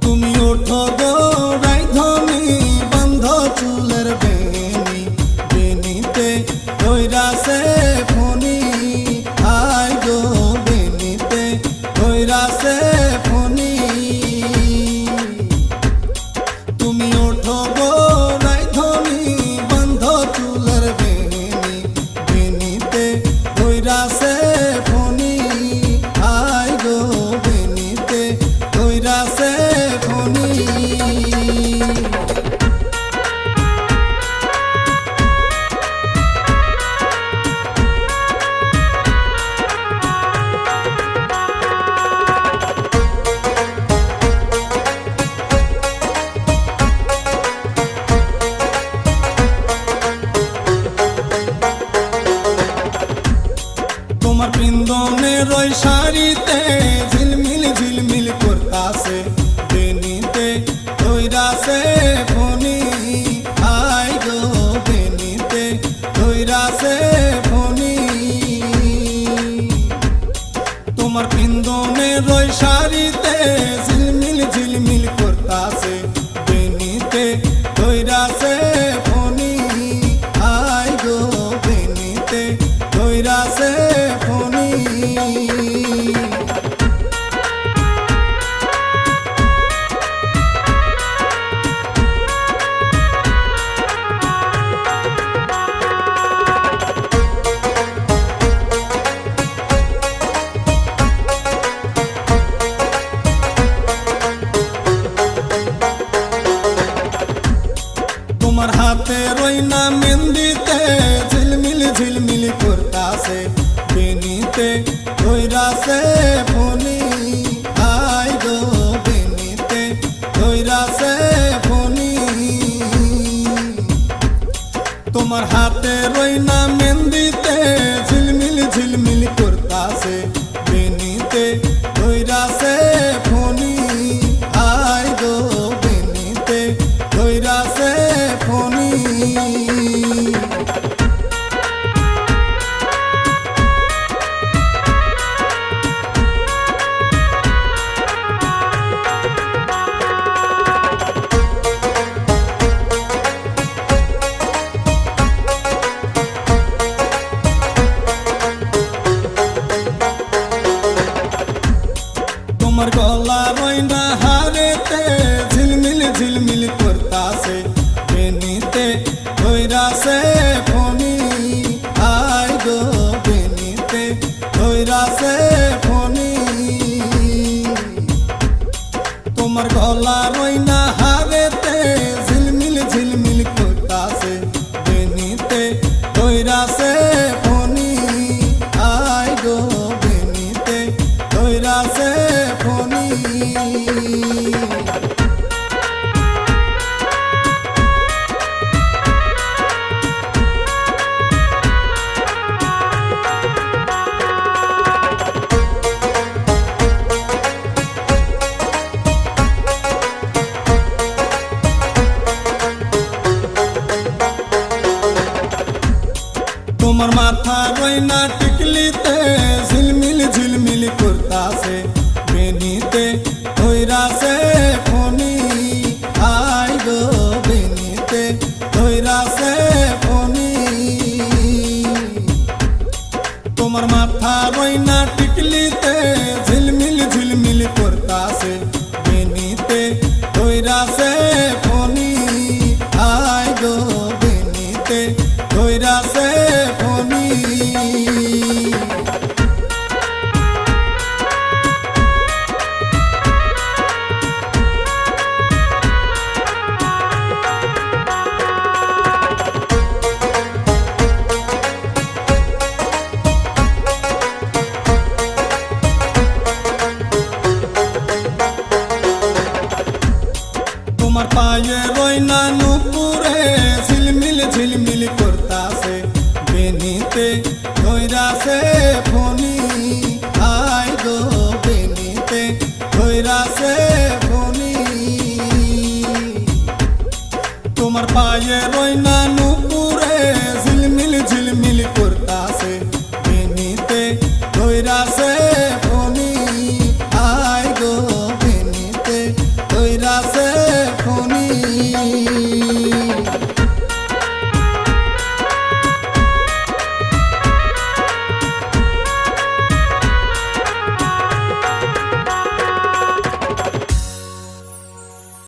তুমি ওঠো গো রাইধনি বন্ধ চুলের বেনি বেনিতে ধইরাছে ফনি আই গো বেনিতে ধইরাছে ফনি তুমি ওঠো গো রাইধনি বন্ধ চুলের বেনি বেনিতে ধইরাছে ফনি আই গো বেনিতে ধইরাছে ফনি তোমার পিন্দনের ওই শাড়িতে ঝিলমিল ঝিলমিল করতাছে বেনিতে ধইরাছে ফনি আই গো বেনিতে ধইরাছে ফনি তোমার পিন্দনের ওই শাড়িতে ঝিলমিল ঝিলমিল করতাছে বেনিতে ধইরাছে ফনি আই গো বেনিতে ধইরাছে ফনি তোমার হাতে রইনা মেহেন্দিতে ঝিলমিল ঝিলমিল করতাছে বেনিতে ধইরাছে ফনি আই গো বেনিতে ধইরাছে ফনি তোমার হাতে রইনা মেহেন্দিতে ঝিলমিল ঝিলমিল করতাছে বেনিতে ধইরাছে ফনি আই গো বেনিতে ধইরাছে ফনি তোমার গলা রইনা হারেতে ঝিলমিল ঝিলমিল করতাছে বেনিতে ধইরাছে ফনি আই গো বেনিতে ধইরাছে ফনি তোমার গলা রইনা হারেতে ঝিলমিল ঝিলমিল করতাছে বেনিতে ধইরাছে ফনি আই গো বেনিতে ধইরাছে ফনি তোমার মাথা রইনা টিকলিতে ঝিলমিল ঝিলমিল করতাছে বেনিতে ধইরাছে ফনি আই গো বেনিতে ধইরাছে ফনি তোমার মাথা রইনা টিকলিতে ঝিলমিল ঝিলমিল করতাছে বেনিতে ধইরাছে ফনি আই গো বেনিতে ধইরাছে ফনি তোমার পায়ে রইনা নুপুরে ঝিলমিল ঝিলমিল করতাছে বেনিতে ধইরাছে ফনি আই গো বেনিতে ধইরাছে ফনি তোমার পায়ে রইনা